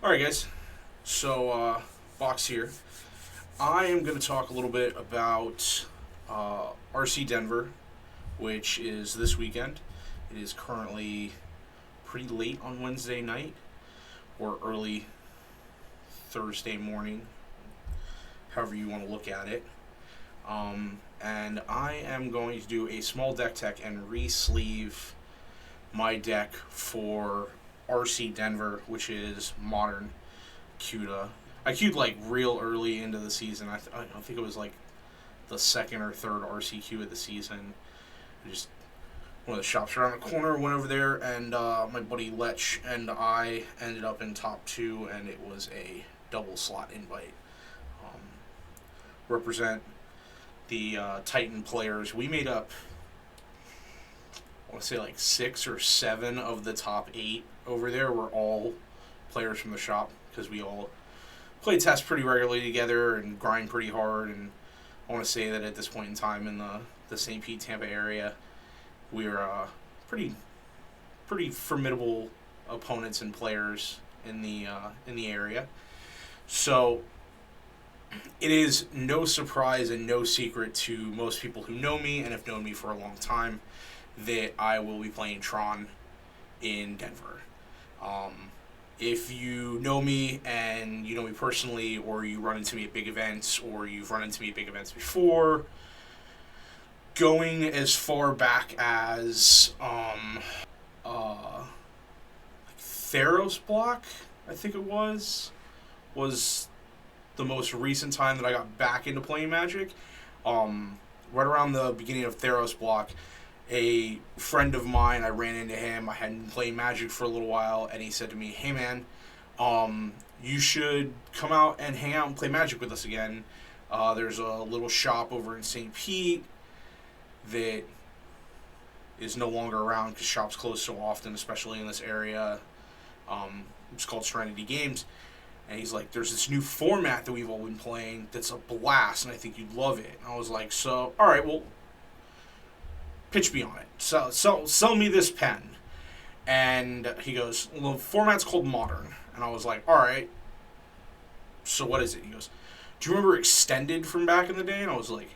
Alright, guys. So, Box here. I am going to talk a little bit about RC Denver, which is this weekend. It is currently pretty late on Wednesday night, or early Thursday morning, however you want to look at it. And I am going to do a small deck tech and re-sleeve my deck for RC Denver, which is modern CUDA. I queued like real early into the season. I think it was like the second or third RC queue of the season. Just one of the shops around the corner, went over there, and my buddy Lech and I ended up in top two, and it was a double slot invite. Represent the Titan players. We made up, I want to say like 6 or 7 of the top 8 over there were all players from the shop, because we all play test pretty regularly together and grind pretty hard. And I want to say that at this point in time in the St. Pete, Tampa area, we're pretty formidable opponents and players in the area. So it is no surprise and no secret to most people who know me and have known me for a long time that I will be playing Tron in Denver. If you know me and you know me personally, or you run into me at big events, or you've run into me at big events before, going as far back as Theros block, I think it was the most recent time that I got back into playing Magic. Right around the beginning of Theros block, a friend of mine, I ran into him. I hadn't been playing Magic for a little while, and he said to me, "Hey man, you should come out and hang out and play Magic with us again. There's a little shop over in St. Pete that is no longer around because shops close so often, especially in this area. It's called Serenity Games." And he's like, "There's this new format that we've all been playing that's a blast, and I think you'd love it." And I was like, "So, all right, well, pitch me on it. Sell me this pen." And he goes, "Well, the format's called Modern." And I was like, "All right, so what is it?" He goes, "Do you remember Extended from back in the day?" And I was like,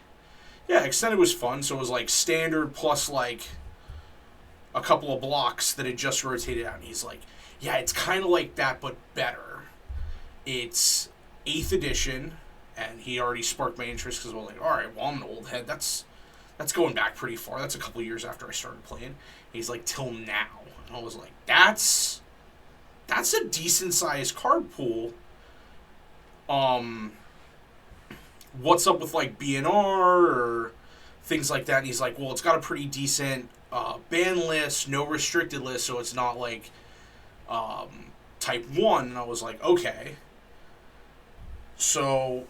"Yeah, Extended was fun." So it was like Standard plus like a couple of blocks that had just rotated out. And he's like, "Yeah, it's kind of like that, but better. It's 8th edition." And he already sparked my interest because I was like, "All right, well, I'm an old head. That's going back pretty far. That's a couple years after I started playing." And he's like, "Till now." And I was like, that's a decent sized card pool. What's up with like BNR or things like that? And he's like, "Well, it's got a pretty decent ban list, no restricted list, so it's not like type 1. And I was like, "Okay. So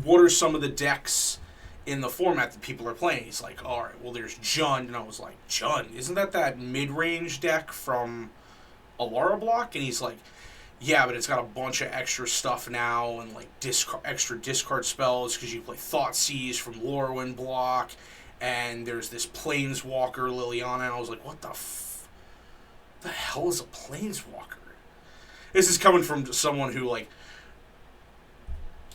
what are some of the decks in the format that people are playing?" He's like, "All right, well, there's Jund." And I was like, "Jund? Isn't that mid-range deck from Alara block?" And he's like, "Yeah, but it's got a bunch of extra stuff now and like extra discard spells because you play Thoughtseize from Lorwyn block, and there's this Planeswalker Liliana." And I was like, "What the hell is a Planeswalker?" This is coming from someone who, like,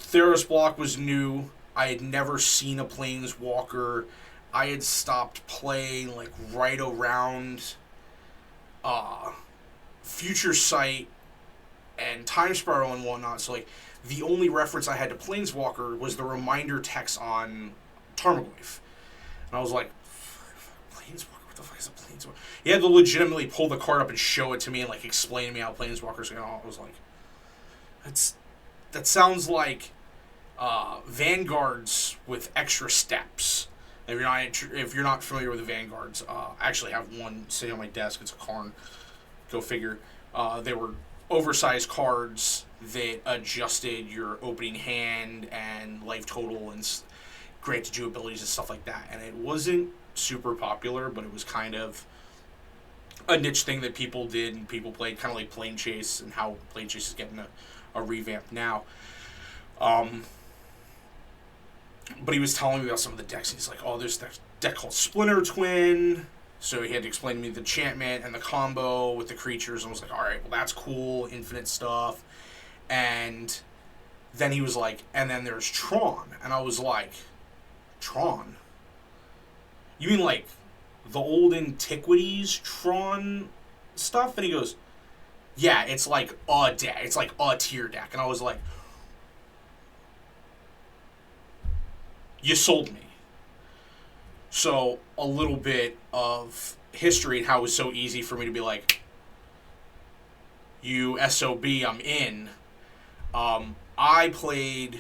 Theros block was new. I had never seen a Planeswalker. I had stopped playing like right around Future Sight and Time Spiral and whatnot. So like the only reference I had to Planeswalker was the reminder text on Tarmogoyf. And I was like, "Planeswalker? What the fuck is a Planeswalker?" He had to legitimately pull the card up and show it to me and like explain to me how Planeswalkers go. I was like, that sounds like Vanguards with extra steps. If you're not familiar with the Vanguards, I actually have one sitting on my desk. It's a Karn. Go figure. They were oversized cards that adjusted your opening hand and life total and granted you abilities and stuff like that. And it wasn't super popular, but it was kind of a niche thing that people did and people played, kind of like Plane Chase, and how Plane Chase is getting a revamp now. But he was telling me about some of the decks, and he's like, "Oh, there's that deck called Splinter Twin, So he had to explain to me the enchantment and the combo with the creatures. And I was like, all right, well, that's cool, infinite stuff. And then he was like, and then there's Tron. And I was like, Tron? You mean like the old antiquities Tron stuff? And he goes, yeah, it's like a deck. It's like a tier deck. And I was like, you sold me. So a little bit of history and how it was so easy for me to be like, you SOB, I'm in. I played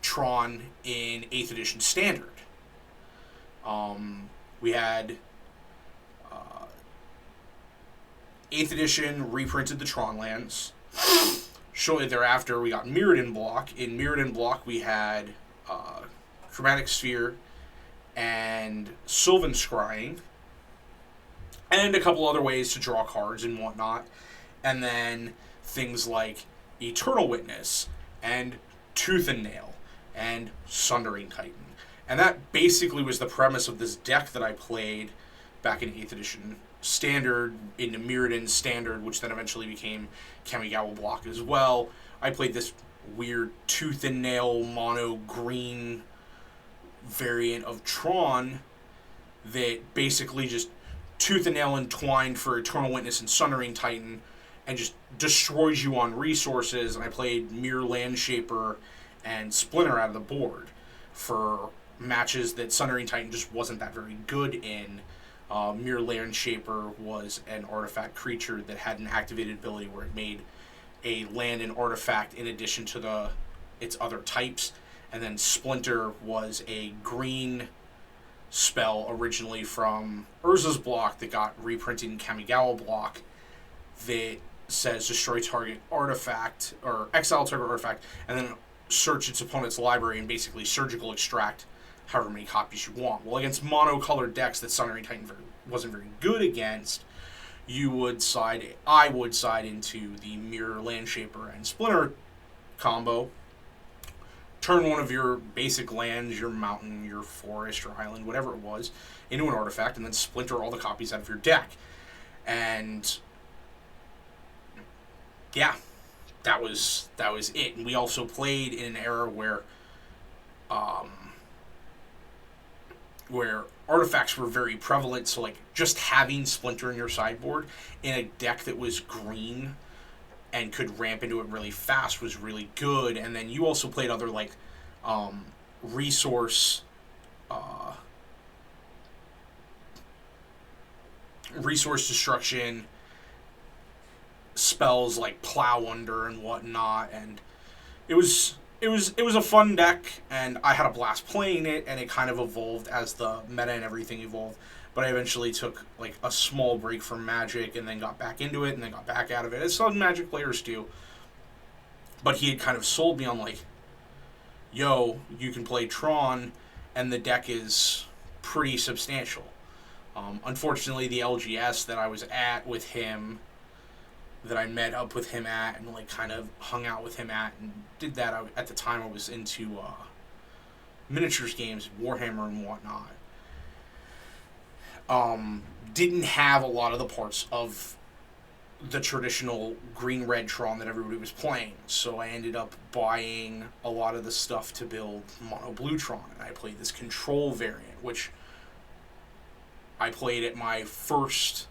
Tron in 8th edition standard. We had 8th edition reprinted the Tron lands. Shortly thereafter, we got Mirrodin block. In Mirrodin block, we had Chromatic Sphere and Sylvan Scrying, and a couple other ways to draw cards and whatnot. And then things like Eternal Witness and Tooth and Nail and Sundering Titan. And that basically was the premise of this deck that I played back in 8th edition standard, into Mirrodin standard, which then eventually became Kamigawa block as well. I played this weird Tooth and Nail mono green variant of Tron that basically just Tooth and Nail entwined for Eternal Witness and Sundering Titan and just destroys you on resources. And I played Mirror Landshaper and Splinter out of the board for matches that Sundering Titan just wasn't that very good in. Mirror Landshaper was an artifact creature that had an activated ability where it made a land and artifact in addition to its other types. And then Splinter was a green spell originally from Urza's block that got reprinted in Kamigawa block that says destroy target artifact, or exile target artifact, and then search its opponent's library and basically surgical extract however many copies you want. Well, against monocolored decks that Sundering Titan wasn't very good against, I would side into the Mirror Landshaper and Splinter combo. Turn one of your basic lands, your mountain, your forest, or island, whatever it was, into an artifact, and then splinter all the copies out of your deck. And yeah, that was it. And we also played in an era where artifacts were very prevalent, so like just having Splinter in your sideboard in a deck that was green and could ramp into it really fast was really good. And then you also played other like resource destruction spells like Plow Under and whatnot, and it was a fun deck, and I had a blast playing it, and it kind of evolved as the meta and everything evolved. But I eventually took like a small break from Magic and then got back into it and then got back out of it, as some Magic players do. But he had kind of sold me on like, yo, you can play Tron and the deck is pretty substantial. Unfortunately, the LGS that I was at with him, that I met up with him at and like kind of hung out with him at and did that, at the time I was into miniatures games, Warhammer and whatnot. Didn't have a lot of the parts of the traditional green-red Tron that everybody was playing, so I ended up buying a lot of the stuff to build mono-blue Tron, and I played this control variant, which I played at my first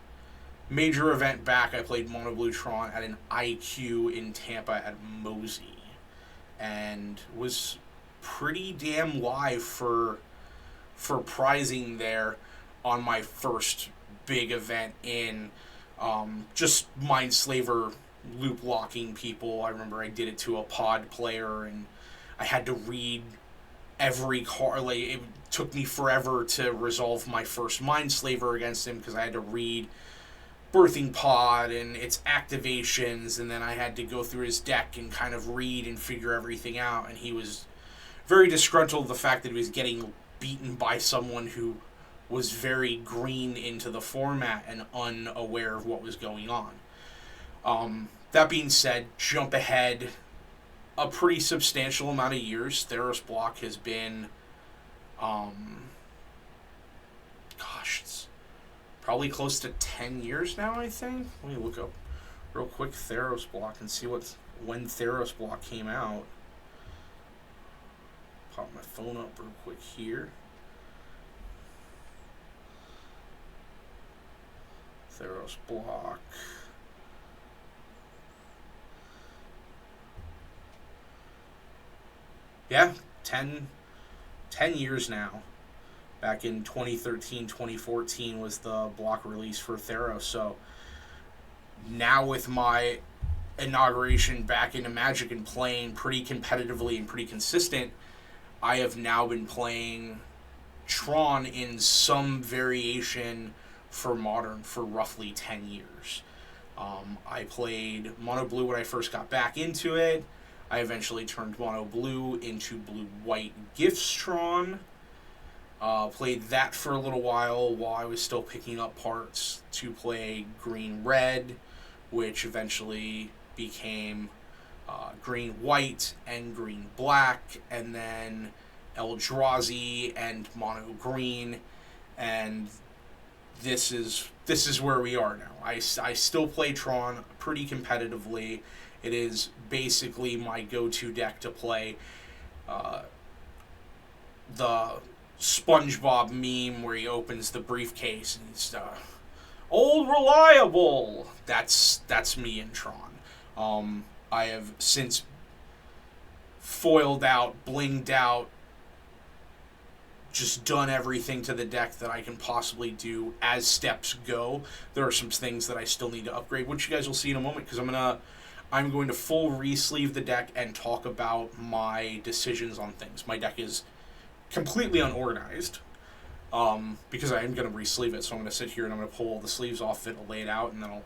major event back. I played mono-blue Tron at an IQ in Tampa at Mosey, and was pretty damn live for prizing there on my first big event in just Mindslaver loop locking people. I remember I did it to a pod player, and I had to read every card. Like, it took me forever to resolve my first Mindslaver against him because I had to read Birthing Pod and its activations, and then I had to go through his deck and kind of read and figure everything out, and he was very disgruntled with the fact that he was getting beaten by someone who was very green into the format and unaware of what was going on. That being said, jump ahead a pretty substantial amount of years. Theros block has been, it's probably close to 10 years now, I think. Let me look up real quick Theros block and see when Theros block came out. Pop my phone up real quick here. Theros block. Yeah, 10 years now. Back in 2013, 2014 was the block release for Theros. So now with my inauguration back into Magic and playing pretty competitively and pretty consistent, I have now been playing Tron in some variation for Modern for roughly 10 years. I played Mono Blue when I first got back into it. I eventually turned Mono Blue into Blue White Gifts Tron. Played that for a little while I was still picking up parts to play Green Red, which eventually became Green White and Green Black, and then Eldrazi and Mono Green, and this is where we are now. I still play Tron pretty competitively. It is basically my go-to deck to play. The SpongeBob meme where he opens the briefcase and he's old reliable. That's me in Tron. I have since foiled out, blinged out, just done everything to the deck that I can possibly do as steps go. There are some things that I still need to upgrade, which you guys will see in a moment, because I'm going to full re-sleeve the deck and talk about my decisions on things. My deck is completely unorganized because I am going to re-sleeve it. So I'm going to sit here and I'm going to pull all the sleeves off it, I'll lay it out, and then I'll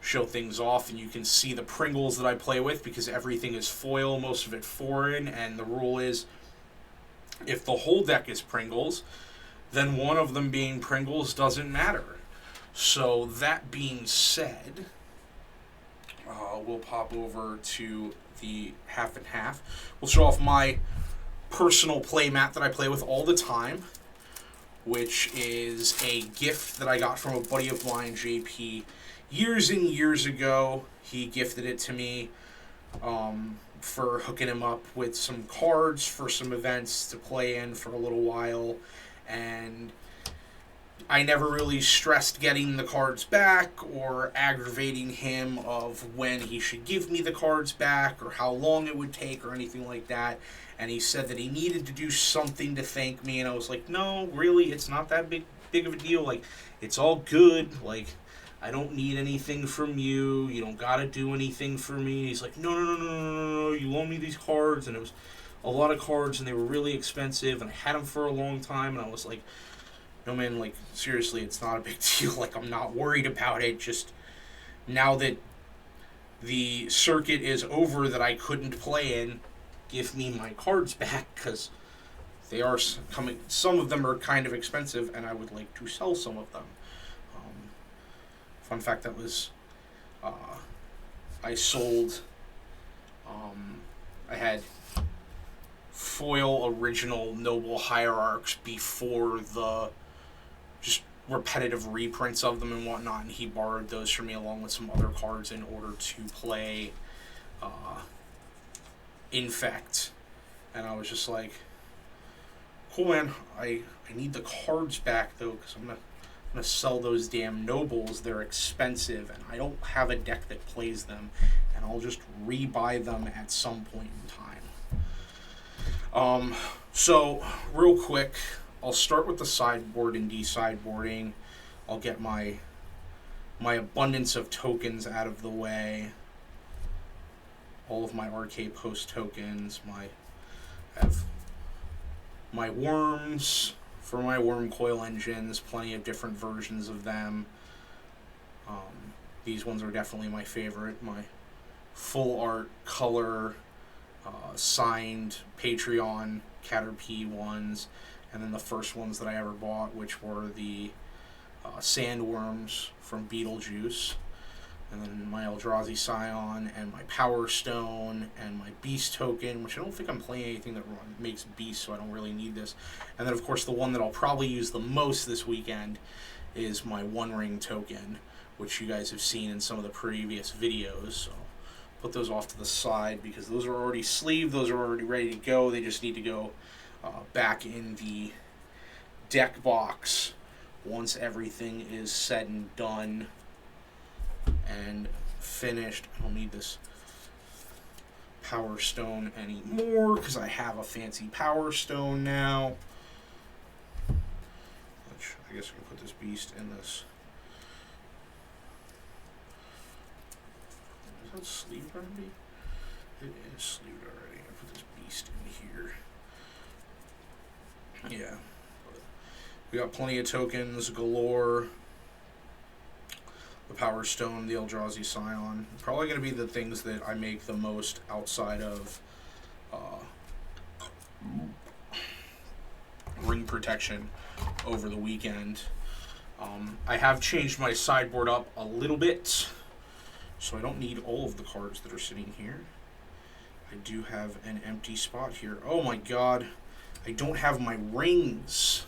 show things off, and you can see the Pringles that I play with because everything is foil, most of it foreign, and the rule is if the whole deck is Pringles, then one of them being Pringles doesn't matter. So that being said, we'll pop over to the half and half. We'll show off my personal play mat that I play with all the time, which is a gift that I got from a buddy of mine, JP, years and years ago. He gifted it to me for hooking him up with some cards for some events to play in for a little while, and I never really stressed getting the cards back or aggravating him of when he should give me the cards back or how long it would take or anything like that. And he said that he needed to do something to thank me, and I was like, no, really, it's not that big of a deal. Like, it's all good. Like, I don't need anything from you. You don't gotta do anything for me. He's like, no, you loaned me these cards, and it was a lot of cards, and they were really expensive, and I had them for a long time, and I was like, no, man, like, seriously, it's not a big deal. Like, I'm not worried about it. Just now that the circuit is over that I couldn't play in, give me my cards back, because they are coming. Some of them are kind of expensive, and I would like to sell some of them. Fun fact, that was, I sold, I had foil original Noble Hierarchs before the just repetitive reprints of them and whatnot, and he borrowed those from me along with some other cards in order to play Infect. And I was just like, cool, man, I need the cards back though, because I'm going to sell those damn Nobles. They're expensive, and I don't have a deck that plays them, and I'll just rebuy them at some point in time. So, real quick, I'll start with the sideboard and de-sideboarding. I'll get my abundance of tokens out of the way. All of my RK Post tokens. I have my worms for my worm coil engines, plenty of different versions of them. These ones are definitely my favorite. My full art, color, signed Patreon Caterpie ones, and then the first ones that I ever bought, which were the sandworms from Beetlejuice, and then my Eldrazi Scion, and my Power Stone, and my Beast token, which I don't think I'm playing anything that makes Beast, so I don't really need this. And then, of course, the one that I'll probably use the most this weekend is my One Ring token, which you guys have seen in some of the previous videos. So put those off to the side because those are already sleeved, those are already ready to go. They just need to go back in the deck box once everything is said and done and finished. I don't need this Power Stone anymore because I have a fancy Power Stone now. Which I guess I can put this beast in this. Is that sleeved already? It is sleeved already. I put this beast in here. Yeah. We got plenty of tokens galore. The Power Stone, the Eldrazi Scion. Probably going to be the things that I make the most outside of ring protection over the weekend. I have changed my sideboard up a little bit, so I don't need all of the cards that are sitting here. I do have an empty spot here. Oh my god, I don't have my rings.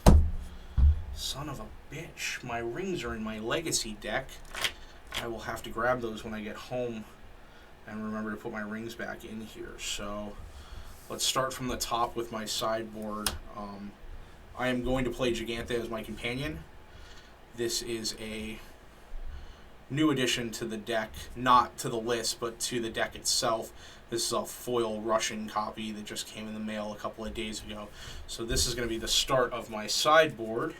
Son of a bitch. My rings are in my legacy deck. I will have to grab those when I get home and remember to put my rings back in here. So let's start from the top with my sideboard. I am going to play Giganta as my companion. This is a new addition to the deck, not to the list, but to the deck itself. This is a foil Russian copy that just came in the mail a couple of days ago. So this is going to be the start of my sideboard.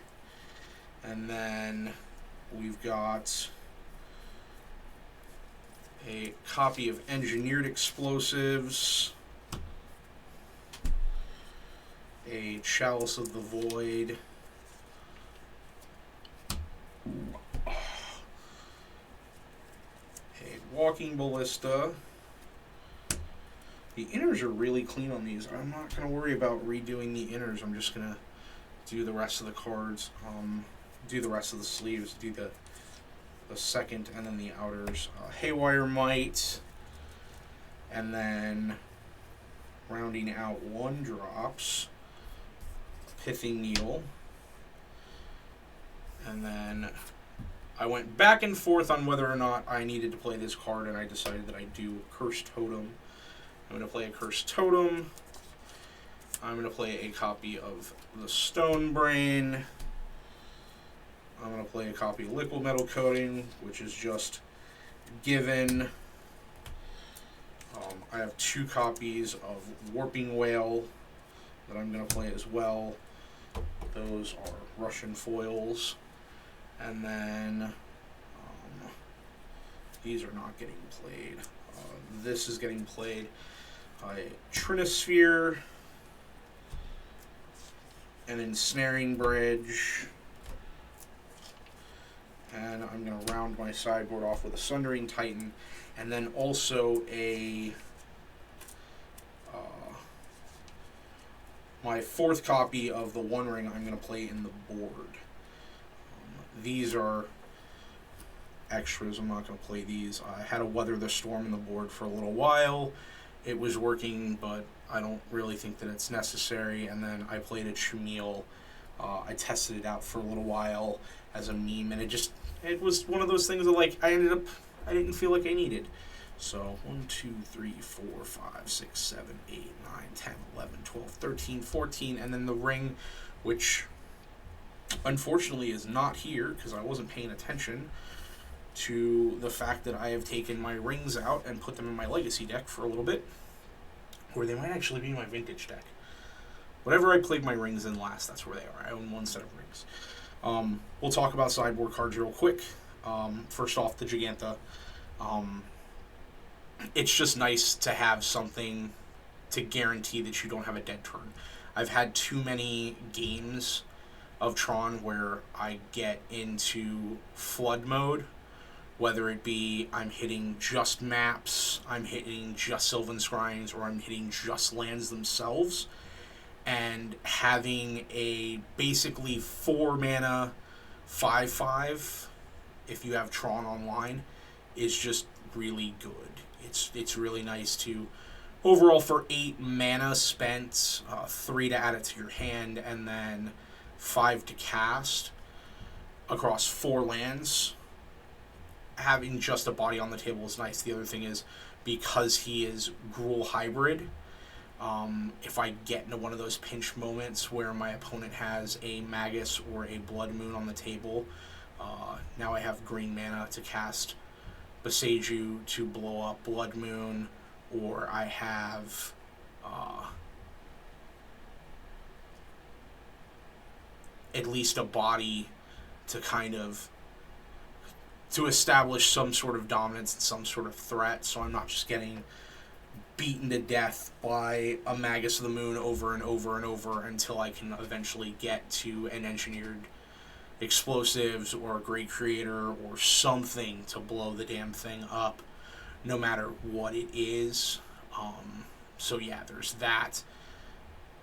And then we've got a copy of Engineered Explosives, a Chalice of the Void, a Walking Ballista. The inners are really clean on these. I'm not going to worry about redoing the inners. I'm just going to do the rest of the cards. Do the rest of the sleeves, do the second and then the outers. Haywire Might, and then rounding out 1-drops, Pithing Needle, and then I went back and forth on whether or not I needed to play this card, and I decided that I do Cursed Totem. I'm going to play a Cursed Totem. I'm going to play a copy of the Stone Brain. I'm going to play a copy of Liquid Metal Coating, which is just given. I have 2 copies of Warping Whale that I'm going to play as well. Those are Russian foils. And then these are not getting played. This is getting played. Trinisphere, an Ensnaring Bridge. And I'm going to round my sideboard off with a Sundering Titan, and then also a my 4th copy of the One Ring I'm going to play in the board. These are extras. I'm not going to play these. I had a Weather the Storm in the board for a little while. It was working, but I don't really think that it's necessary. And then I played a Chumil. I tested it out for a little while as a meme, and it was one of those things that, like, I didn't feel like I needed. So 1, 2, 3, 4, 5, 6, 7, 8, 9, 10, 11, 12, 13, 14, and then the ring, which unfortunately is not here because I wasn't paying attention to the fact that I have taken my rings out and put them in my legacy deck for a little bit, or they might actually be in my vintage deck. Whatever I played my rings in last, that's where they are. I own 1 set of rings. We'll talk about sideboard cards real quick. First off, the Giganta. It's just nice to have something to guarantee that you don't have a dead turn. I've had too many games of Tron where I get into flood mode, whether it be I'm hitting just maps, I'm hitting just Sylvan Scryings, or I'm hitting just lands themselves, and having a basically 4 mana 5/5 if you have Tron online is just really good. It's really nice to overall for 8 mana spent, 3 to add it to your hand, and then 5 to cast. across 4 lands, having just a body on the table is nice. The other thing is, because he is Gruul hybrid, if I get into one of those pinch moments where my opponent has a Magus or a Blood Moon on the table, now I have green mana to cast Boseiju to blow up Blood Moon, or I have at least a body to kind of to establish some sort of dominance and some sort of threat, so I'm not just getting beaten to death by a Magus of the Moon over and over and over until I can eventually get to an engineered explosives or a great creator or something to blow the damn thing up, no matter what it is. So yeah, there's that.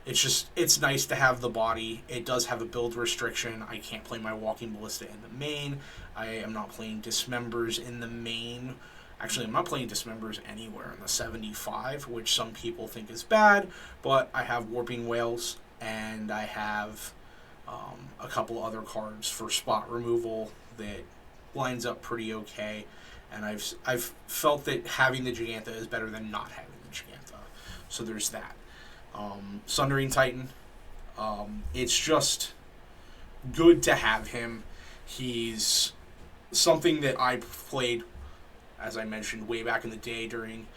It's nice to have the body. It does have a build restriction. I can't play my Walking Ballista in the main. I am not playing Dismembers in the main. Actually, I'm not playing Dismembers anywhere in the 75, which some people think is bad, but I have Warping Whales, and I have a couple other cards for spot removal that lines up pretty okay, and I've felt that having the Giganta is better than not having the Giganta. So there's that. Sundering Titan. It's just good to have him. He's something that I played, as I mentioned, way back in the day during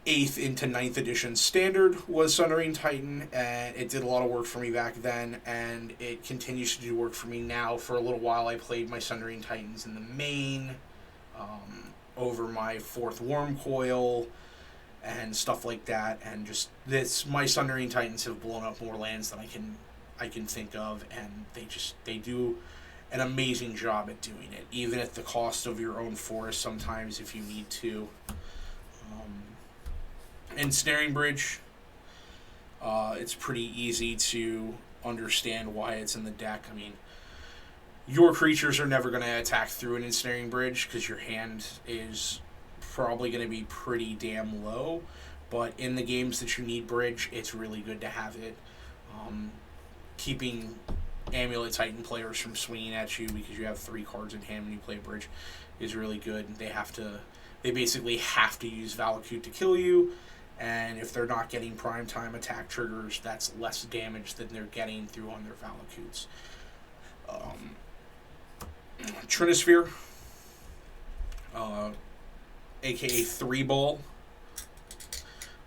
8th into 9th edition Standard was Sundering Titan, and it did a lot of work for me back then, and it continues to do work for me now. For a little while I played my Sundering Titans in the main, over my 4th Worm Coil, and stuff like that, and just my Sundering Titans have blown up more lands than I can think of, and they do an amazing job at doing it, even at the cost of your own forest sometimes if you need to. Ensnaring Bridge, it's pretty easy to understand why it's in the deck. I mean, your creatures are never going to attack through an Ensnaring Bridge because your hand is probably going to be pretty damn low, but in the games that you need Bridge, it's really good to have it. Keeping Amulet Titan players from swinging at you because you have 3 cards in hand when you play Bridge is really good. They basically have to use Valakut to kill you, and if they're not getting primetime attack triggers, that's less damage than they're getting through on their Valakuts. Trinisphere, aka 3-Ball.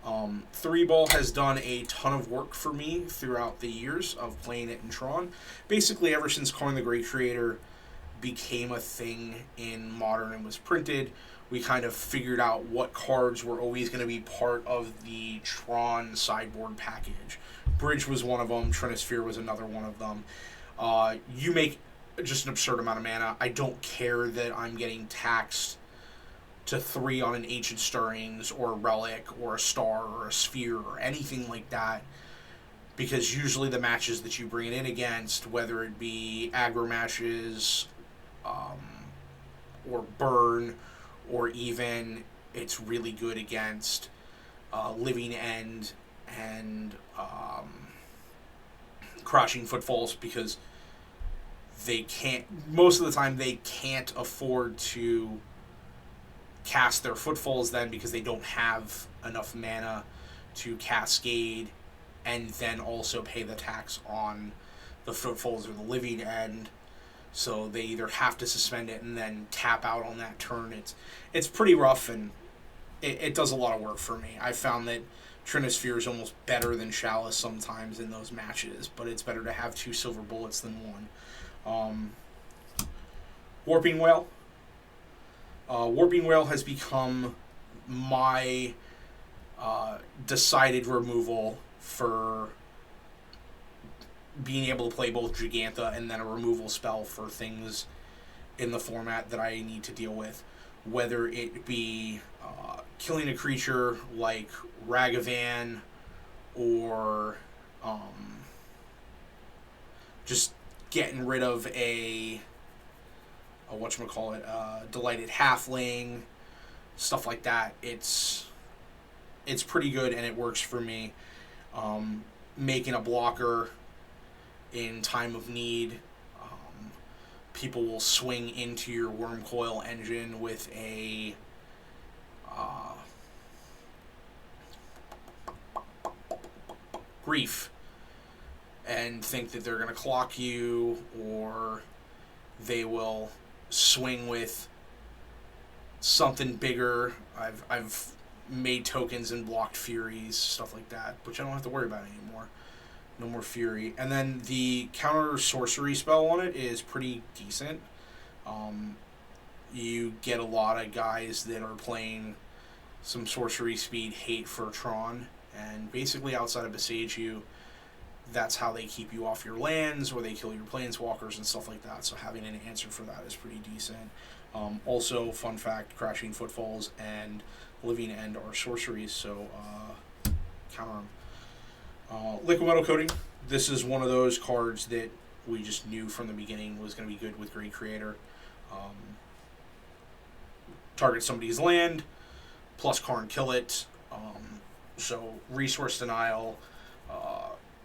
3-Ball has done a ton of work for me throughout the years of playing it in Tron. Basically, ever since Coin the Great Creator became a thing in Modern and was printed, we kind of figured out what cards were always going to be part of the Tron sideboard package. Bridge was one of them. Trinisphere was another one of them. You make just an absurd amount of mana. I don't care that I'm getting taxed to 3 on an Ancient Stirrings or a Relic or a Star or a Sphere or anything like that, because usually the matches that you bring it in against, whether it be aggro matches or burn, or even it's really good against Living End and Crouching Footfalls, because most of the time they can't afford to cast their Footfalls then because they don't have enough mana to cascade and then also pay the tax on the Footfalls or the Living End. So they either have to suspend it and then tap out on that turn. It's pretty rough, and it does a lot of work for me. I found that Trinisphere is almost better than Chalice sometimes in those matches, but it's better to have 2 silver bullets than 1. Warping Whale. Warping Whale has become my decided removal for being able to play both Giganta and then a removal spell for things in the format that I need to deal with, whether it be killing a creature like Ragavan, or just getting rid of a Delighted Halfling, stuff like that. It's pretty good, and it works for me. Making a blocker in time of need, people will swing into your worm coil engine with a grief and think that they're going to clock you, or they will swing with something bigger. I've made tokens and blocked Furies, stuff like that, which I don't have to worry about anymore. No more Fury. And then the counter sorcery spell on it is pretty decent. You get a lot of guys that are playing some sorcery speed hate for Tron, and basically outside of Besage You, that's how they keep you off your lands, or they kill your planeswalkers and stuff like that. So having an answer for that is pretty decent. Also, fun fact, Crashing Footfalls and Living End are sorceries, so counter them. Liquid Metal Coating. This is one of those cards that we just knew from the beginning was going to be good with Great Creator. Target somebody's land, plus Karn kill it. So resource denial,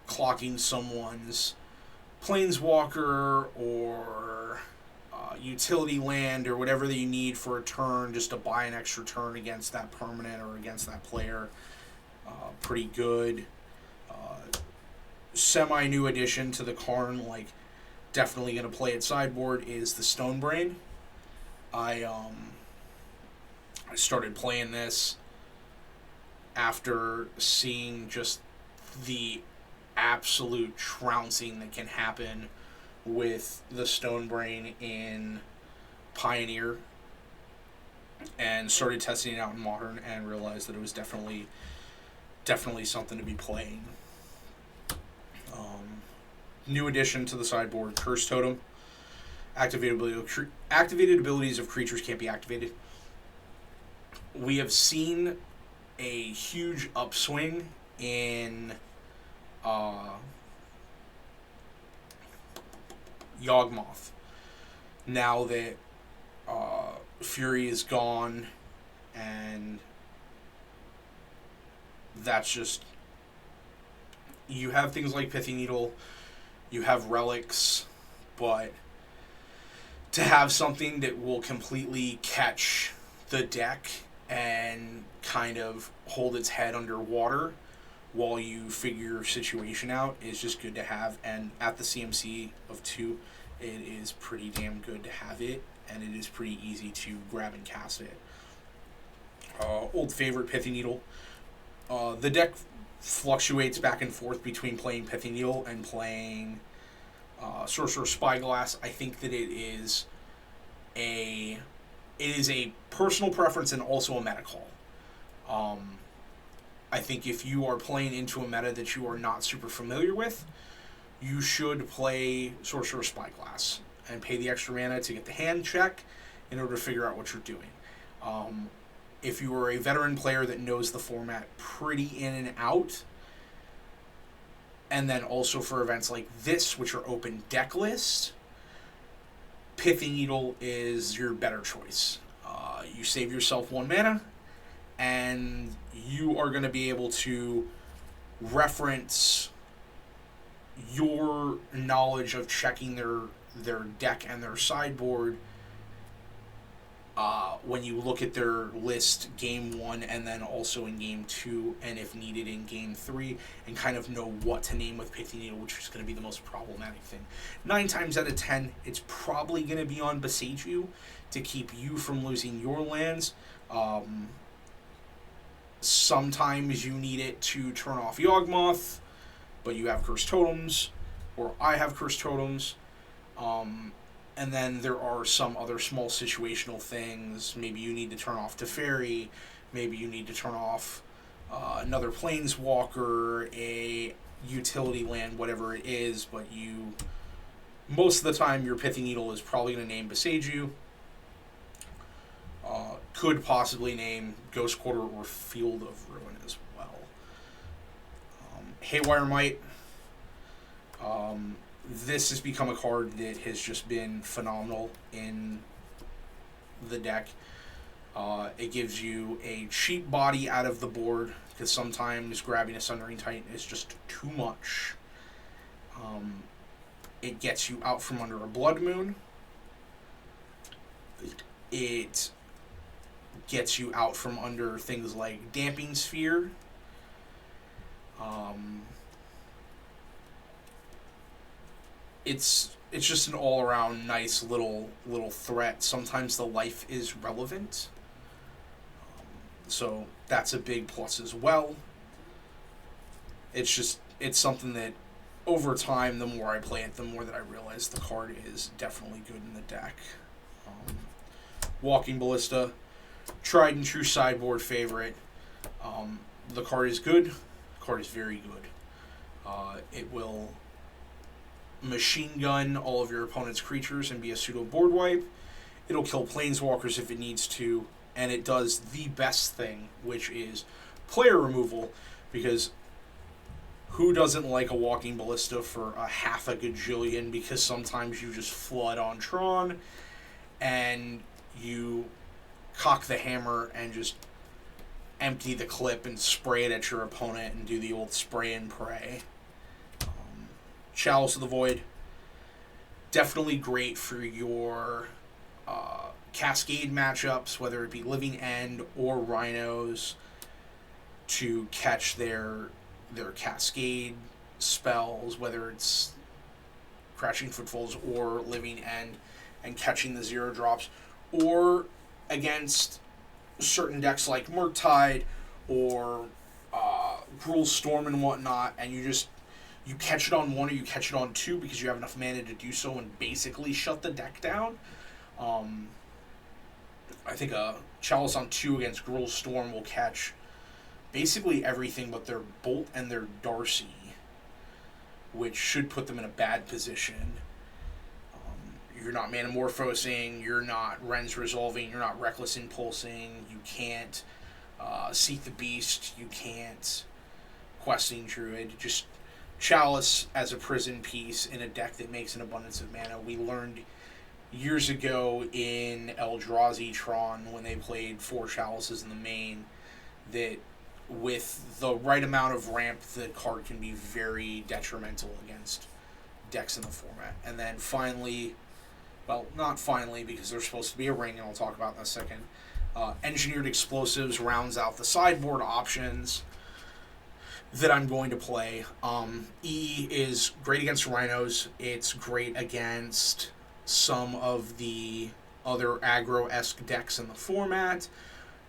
clocking someone's planeswalker or utility land or whatever that you need for a turn just to buy an extra turn against that permanent or against that player. Pretty good. Semi-new addition to the Karn, like definitely going to play at sideboard, is the Stone Brain. I started playing this after seeing just the absolute trouncing that can happen with the Stone Brain in Pioneer, and started testing it out in Modern and realized that it was definitely something to be playing. New addition to the sideboard, Curse Totem. Activated abilities of creatures can't be activated. We have seen a huge upswing in Yawgmoth. Now that Fury is gone, and that's just... You have things like Pithy Needle, you have relics, but to have something that will completely catch the deck and kind of hold its head underwater while you figure your situation out is just good to have. And at the CMC of 2, it is pretty damn good to have it, and it is pretty easy to grab and cast it. Old favorite, Pithy Needle. The deck fluctuates back and forth between playing Pithy Needle and playing Sorcerer's Spyglass. I think that it is a personal preference and also a meta call. I think if you are playing into a meta that you are not super familiar with, you should play Sorcerer's Spyglass and pay the extra mana to get the hand check in order to figure out what you're doing. If you are a veteran player that knows the format pretty in and out, and then also for events like this, which are open Decklist, Pithy Needle is your better choice. You save yourself 1 mana, and you are going to be able to reference your knowledge of checking their deck and their sideboard when you look at their list game 1 and then also in game 2, and if needed in game 3, and kind of know what to name with Pithy Needle, which is going to be the most problematic thing. 9 times out of 10, it's probably going to be on Besage You to keep you from losing your lands. Sometimes you need it to turn off Yawgmoth, but you have Cursed Totems, or I have Cursed Totems. And then there are some other small situational things. Maybe you need to turn off Teferi. Maybe you need to turn off another Planeswalker, a utility land, whatever it is. But most of the time, your Pithy Needle is probably going to name Besage You. Could possibly name Ghost Quarter or Field of Ruin as well. Haywire Might. This has become a card that has just been phenomenal in the deck. It gives you a cheap body out of the board, because sometimes grabbing a Sundering Titan is just too much. It gets you out from under a Blood Moon. It gets you out from under things like Damping Sphere. It's just an all-around nice little threat. Sometimes the life is relevant, so that's a big plus as well. It's something that over time, the more I play it, the more that I realize the card is definitely good in the deck. Walking Ballista, tried and true sideboard favorite. The card is good. The card is very good. It will machine gun all of your opponent's creatures and be a pseudo board wipe. It'll kill planeswalkers if it needs to, and it does the best thing, which is player removal, because who doesn't like a Walking Ballista for a half a gajillion, because sometimes you just flood on Tron and you cock the hammer and just empty the clip and spray it at your opponent and do the old spray and pray. Chalice of the Void, definitely great for your Cascade matchups, whether it be Living End or Rhinos, to catch their Cascade spells, whether it's Crashing Footfalls or Living End, and catching the 0 drops, or against certain decks like Murktide or Gruul Storm and whatnot, and you catch it on 1 or you catch it on 2 because you have enough mana to do so and basically shut the deck down. I think a Chalice on 2 against Gruul Storm will catch basically everything but their Bolt and their Darcy, which should put them in a bad position. You're not Manamorphosing, you're not Ren's Resolving, you're not Reckless Impulsing, you can't Seek the Beast, you can't Questing Druid. Just Chalice as a prison piece in a deck that makes an abundance of mana. We learned years ago in Eldrazi Tron, when they played 4 Chalices in the main, that with the right amount of ramp, the card can be very detrimental against decks in the format. And then finally, well, not finally, because there's supposed to be a ring, and I'll talk about in a second, Engineered Explosives rounds out the sideboard options that I'm going to play. E is great against Rhinos. It's great against some of the other aggro-esque decks in the format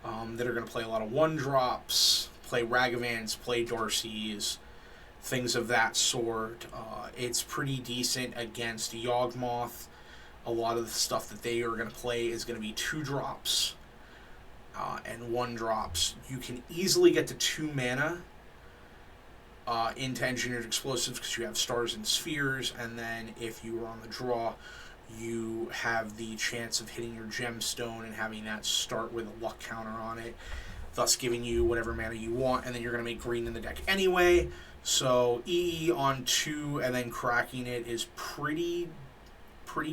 that are going to play a lot of 1-drops, play Ragavans, play Darcys, things of that sort. It's pretty decent against Yawgmoth. A lot of the stuff that they are going to play is going to be 2-drops and 1-drops. You can easily get to 2 mana into Engineered Explosives because you have Stars and Spheres, and then if you are on the draw, you have the chance of hitting your Gemstone and having that start with a luck counter on it, thus giving you whatever mana you want, and then you're going to make green in the deck anyway. So EE on 2 and then cracking it is pretty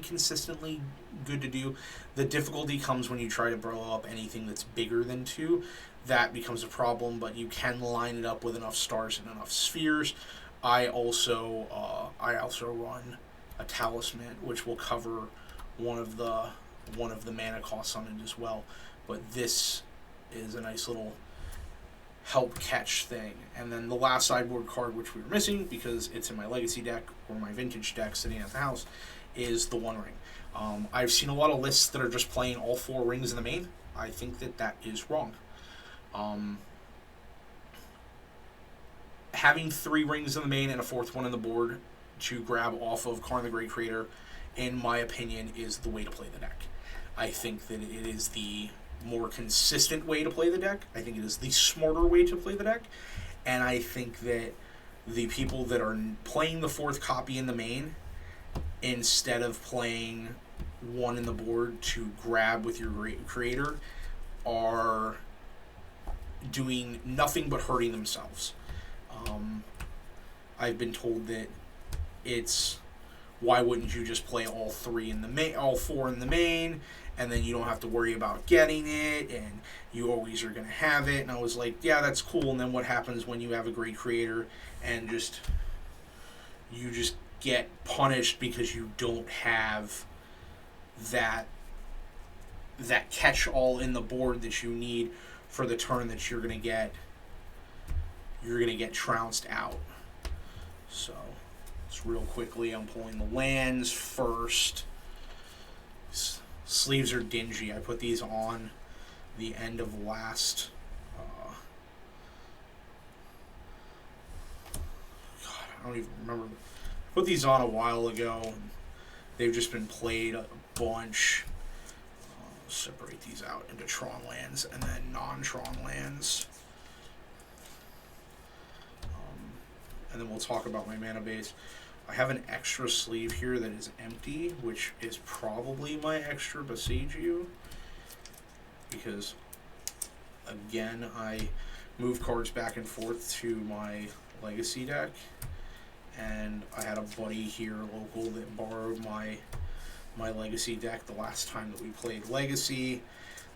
consistently good to do. The difficulty comes when you try to blow up anything that's bigger than 2. That becomes a problem, but you can line it up with enough stars and enough spheres. I also run a Talisman, which will cover one of the mana costs on it as well. But this is a nice little help catch thing. And then the last sideboard card, which we were missing because it's in my Legacy deck or my Vintage deck sitting at the house, is the One Ring. I've seen a lot of lists that are just playing all 4 rings in the main. I think that is wrong. Having 3 rings in the main and a 4th one in the board to grab off of Karn the Great Creator, in my opinion, is the way to play the deck. I think that it is the more consistent way to play the deck. I think it is the smarter way to play the deck. And I think that the people that are playing the 4th copy in the main, instead of playing 1 in the board to grab with your Great Creator, are doing nothing but hurting themselves. I've been told that it's, why wouldn't you just play all 4 in the main, and then you don't have to worry about getting it, and you always are going to have it. And I was like, yeah, that's cool. And then what happens when you have a Great Creator and you just get punished because you don't have that that catch-all in the board that you need for the turn that you're gonna get trounced out. So, just real quickly, I'm pulling the lands first. Sleeves are dingy. I put these on the end of last. God, I don't even remember. I put these on a while ago. And they've just been played a bunch. Separate these out into Tron lands and then non-Tron lands. And then we'll talk about my mana base. I have an extra sleeve here that is empty, which is probably my extra Besiju. Because, again, I move cards back and forth to my Legacy deck. And I had a buddy here, local, that borrowed my Legacy deck the last time that we played Legacy.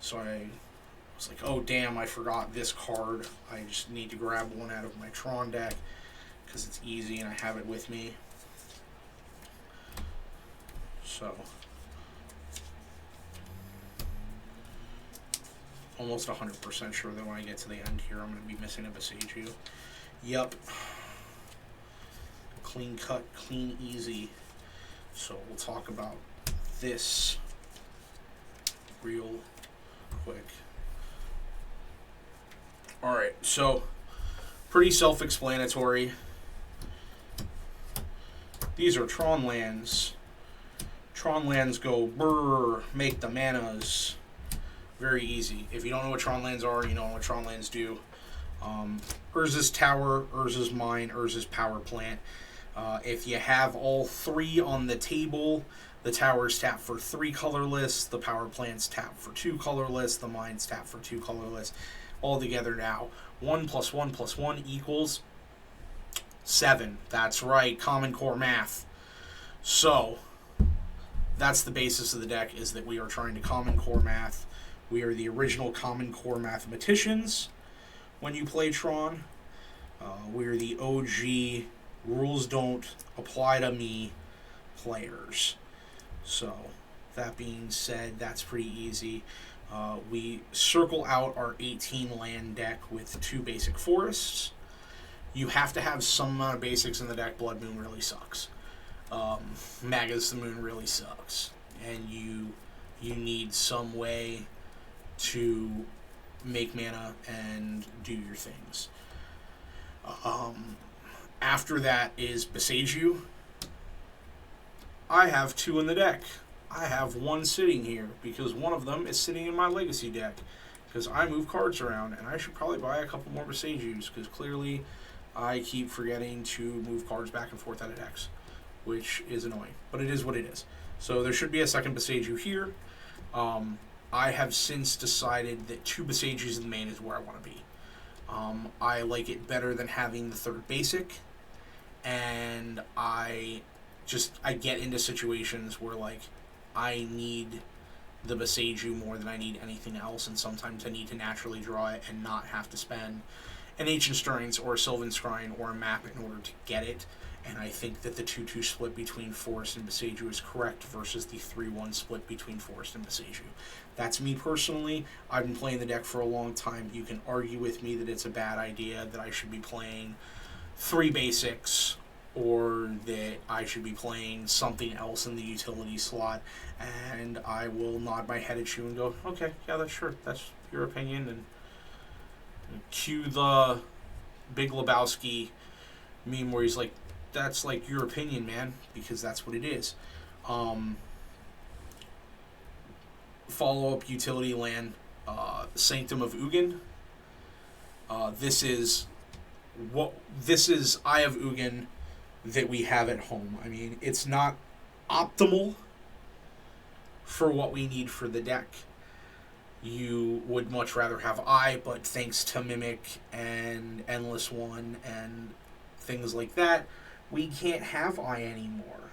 So I was like, oh damn, I forgot this card. I just need to grab one out of my Tron deck because it's easy and I have it with me. So, almost 100% sure that when I get to the end here, I'm going to be missing a Besiju. Yep. Clean cut, clean easy. So we'll talk about this real quick. Alright, so pretty self-explanatory. These are Tron lands. Tron lands go brrr, make the manas. Very easy. If you don't know what Tron lands are, you know what Tron lands do. Urza's Tower, Urza's Mine, Urza's Power Plant. If you have all three on the table, the tower's tapped for 3 colorless, the power plant's tapped for 2 colorless, the mine's tapped for 2 colorless. All together now, 1 + 1 + 1 equals 7. That's right, Common Core math. So, that's the basis of the deck, is that we are trying to Common Core math. We are the original Common Core mathematicians when you play Tron. We are the OG rules don't apply to me players. So, that being said, that's pretty easy. We circle out our 18 land deck with 2 basic forests. You have to have some amount of basics in the deck. Blood Moon really sucks. Magus the Moon really sucks. And you need some way to make mana and do your things. After that is Besiju. I have 2 in the deck. I have 1 sitting here because one of them is sitting in my Legacy deck because I move cards around, and I should probably buy a couple more Besijus because clearly I keep forgetting to move cards back and forth out of decks, which is annoying, but it is what it is. So there should be a second Besiju here. I have since decided that 2 Besijus in the main is where I want to be. I like it better than having the 3rd basic, and I get into situations where, like, I need the Besiju more than I need anything else, and sometimes I need to naturally draw it and not have to spend an Ancient Shrines or a Sylvan Shrine or a map in order to get it. And I think that the 2-2 split between Forest and Besiju is correct versus the 3-1 split between Forest and Besiju. That's me personally. I've been playing the deck for a long time. You can argue with me that it's a bad idea, that I should be playing 3 basics, or that I should be playing something else in the utility slot, and I will nod my head at you and go, okay, yeah, that's sure, that's your opinion, and cue the Big Lebowski meme where he's like, that's like your opinion, man, because that's what it is. Follow-up utility land, Sanctum of Ugin. This is Eye of Ugin that we have at home. I mean, it's not optimal for what we need for the deck. You would much rather have Eye, but thanks to Mimic and Endless One and things like that, we can't have Eye anymore.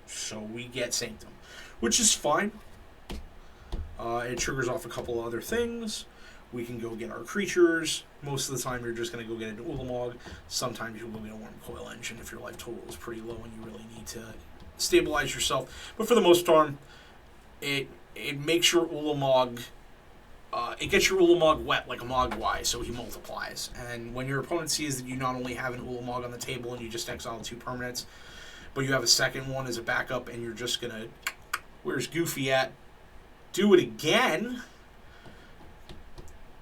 So we get Sanctum, which is fine. It triggers off a couple of other things. We can go get our creatures. Most of the time, you're just going to go get an Ulamog. Sometimes you'll go get a Worm Coil Engine if your life total is pretty low and you really need to stabilize yourself. But for the most part, it it makes your Ulamog, it gets your Ulamog wet like a Mogwai, so he multiplies. And when your opponent sees that you not only have an Ulamog on the table and you just exile 2 permanents, but you have a second one as a backup, and you're just gonna, where's Goofy at? Do it again.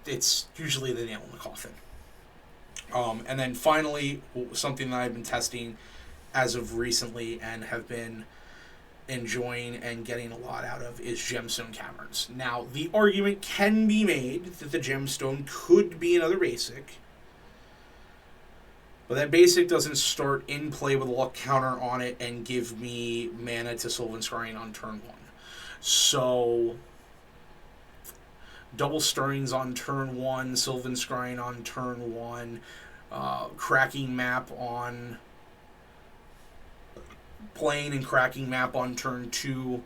It's usually the nail in the coffin. And then finally, something that I've been testing as of recently and have been enjoying and getting a lot out of is Gemstone Caverns. Now, the argument can be made that the Gemstone could be another basic, but that basic doesn't start in play with a luck counter on it and give me mana to Sylvan Scrying on turn 1. So, double Stirrings on turn 1, Sylvan Scrying on turn 1, cracking map on playing and cracking map on turn 2,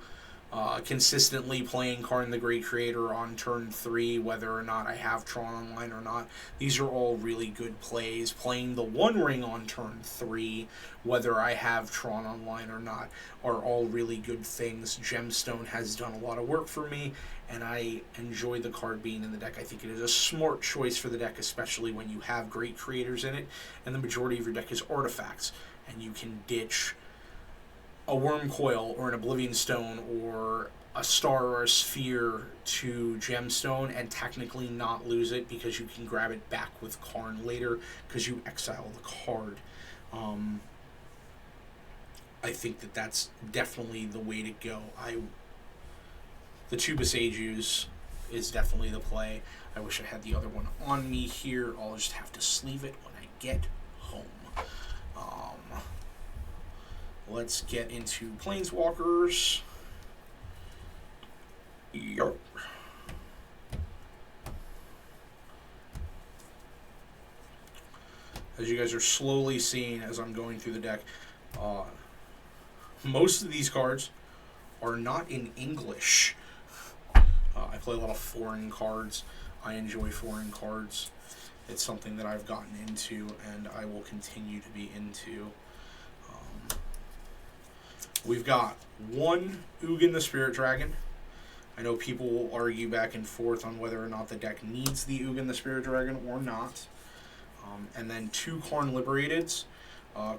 consistently playing Karn the Great Creator on turn 3, whether or not I have Tron online or not. These are all really good plays. Playing the One Ring on turn 3, whether I have Tron online or not, are all really good things. Gemstone has done a lot of work for me, and I enjoy the card being in the deck. I think it is a smart choice for the deck, especially when you have Great Creators in it, and the majority of your deck is artifacts, and you can ditch a Worm Coil or an Oblivion Stone or a Star or a Sphere to Gemstone and technically not lose it because you can grab it back with Karn later because you exile the card. I think that that's definitely the way to go. The two Besagus is definitely the play. I wish I had the other one on me here. I'll just have to sleeve it when I get home. Let's get into Planeswalkers. Yarp. As you guys are slowly seeing as I'm going through the deck, most of these cards are not in English. I play a lot of foreign cards. I enjoy foreign cards. It's something that I've gotten into and I will continue to be into. We've got one Ugin the Spirit Dragon. I know people will argue back and forth on whether or not the deck needs the Ugin the Spirit Dragon or not. And then 2 Karn Liberateds.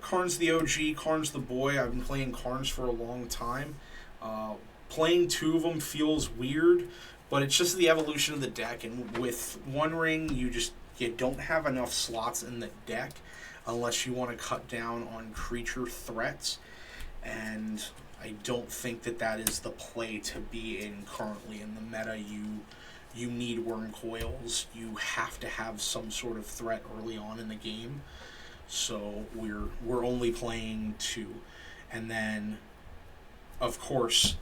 Karn's the OG, Karn's the boy. I've been playing Karns for a long time. Playing 2 of them feels weird, but it's just the evolution of the deck. And with One Ring, you don't have enough slots in the deck unless you want to cut down on creature threats. And I don't think that is the play to be in currently in the meta. You need Worm Coils. You have to have some sort of threat early on in the game. So we're only playing 2. And then, of course,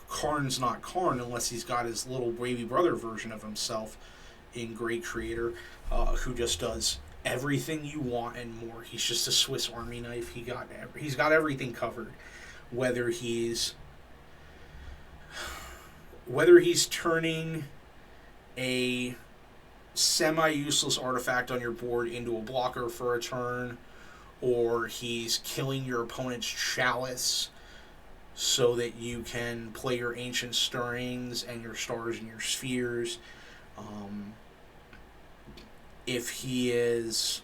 Karn's not Karn unless he's got his little baby brother version of himself in Great Creator, who just does everything you want and more. He's just a Swiss Army knife. He's got everything covered. Whether he's turning a semi-useless artifact on your board into a blocker for a turn, or he's killing your opponent's Chalice so that you can play your Ancient Stirrings and your Stars and your Spheres. If he is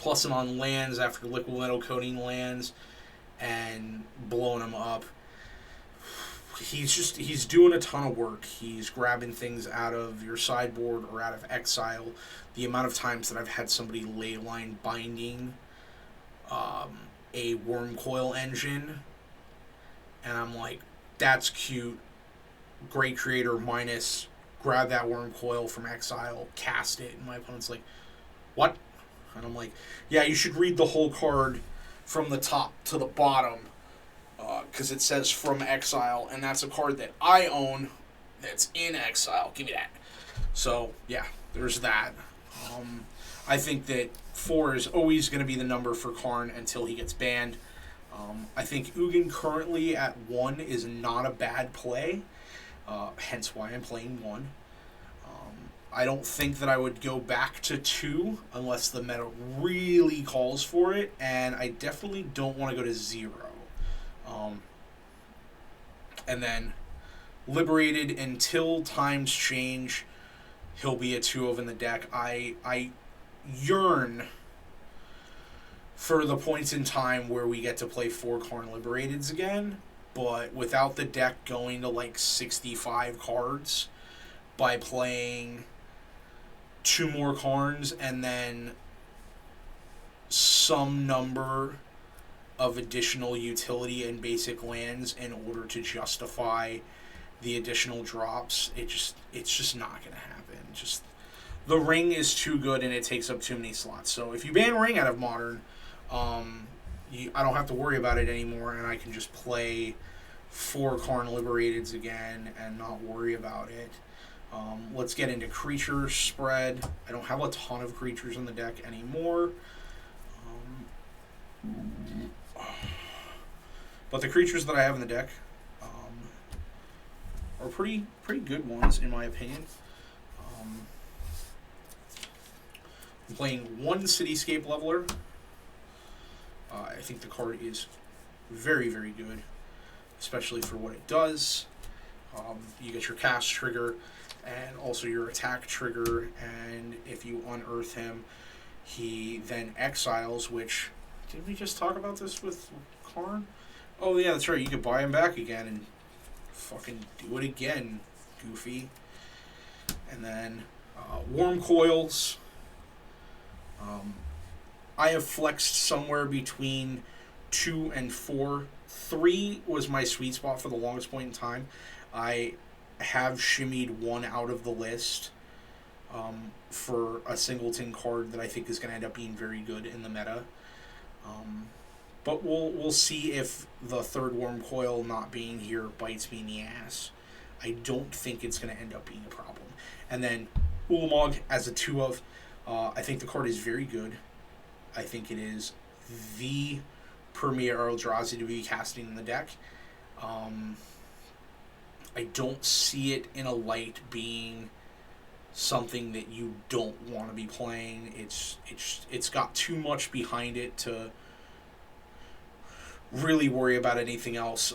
plussing on lands after Liquid Metal Coating lands and blowing them up, he's doing a ton of work. He's grabbing things out of your sideboard or out of exile. The amount of times that I've had somebody Leyline binding a Worm Coil engine, and I'm like, that's cute. Great Creator minus, grab that Worm Coil from exile, cast it, and my opponent's like, what? And I'm like, yeah, you should read the whole card from the top to the bottom, because it says from exile, and that's a card that I own that's in exile. Give me that. So, yeah, there's that. I think that 4 is always going to be the number for Karn until he gets banned. I think Ugin currently at 1 is not a bad play, hence why I'm playing 1. I don't think that I would go back to 2 unless the meta really calls for it, and I definitely don't want to go to 0. And then Liberated until times change, he'll be a 2 of in the deck. I yearn for the points in time where we get to play 4 Karn Liberateds again, but without the deck going to like 65 cards, by playing 2 more Karns and then some number of additional utility and basic lands in order to justify the additional drops, it's just not going to happen. Just the ring is too good and it takes up too many slots. So if you ban ring out of Modern, I don't have to worry about it anymore, and I can just play 4 Karn Liberateds again and not worry about it. Let's get into creature spread. I don't have a ton of creatures in the deck anymore. But the creatures that I have in the deck are pretty good ones, in my opinion. I'm playing 1 Cityscape Leveler. I think the card is very, very good, especially for what it does. You get your cast trigger and also your attack trigger, and if you unearth him, he then exiles, which... Did we just talk about this with Karn? Oh, yeah, that's right. You could buy him back again and fucking do it again, Goofy. And then Worm Coils. I have flexed somewhere between 2 and 4. 3 was my sweet spot for the longest point in time. I have shimmied 1 out of the list for a singleton card that I think is going to end up being very good in the meta. But we'll see if the 3rd Worm Coil not being here bites me in the ass. I don't think it's going to end up being a problem. And then Ulamog as a 2 of, I think the card is very good. I think it is the premier Eldrazi to be casting in the deck. I don't see it in a light being something that you don't want to be playing. It's got too much behind it to really worry about anything else.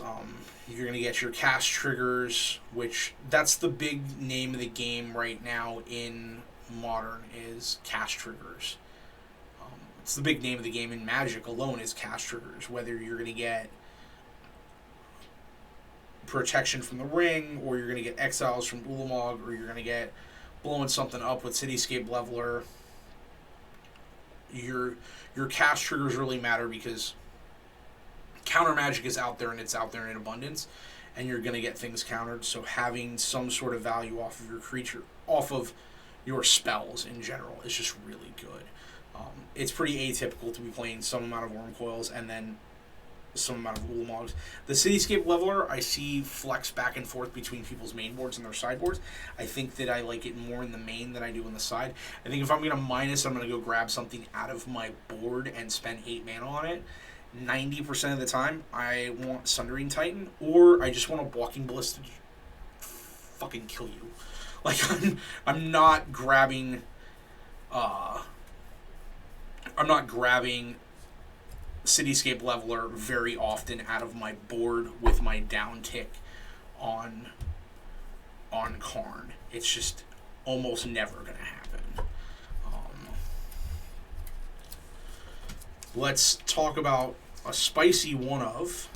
You're going to get your cast triggers, which that's the big name of the game right now in Modern, is cast triggers. It's the big name of the game in Magic alone, is cast triggers. Whether you're going to get protection from the ring, or you're going to get exiles from Ulamog, or you're going to get blowing something up with Cityscape Leveler, your cast triggers really matter because counter magic is out there, and it's out there in abundance, and you're going to get things countered. So having some sort of value off of your creature, off of your spells in general, is just really good. It's pretty atypical to be playing some amount of Worm Coils and then some amount of Ulamogs. The Cityscape Leveler, I see flex back and forth between people's main boards and their sideboards. I think that I like it more in the main than I do in the side. I think if I'm going to minus, I'm going to go grab something out of my board and spend 8 mana on it. 90% of the time, I want Sundering Titan, or I just want a Walking Ballista to fucking kill you. Like, I'm not grabbing... I'm not grabbing Cityscape Leveler very often out of my board with my down tick on Karn. It's just almost never going to happen. Let's talk about a spicy one of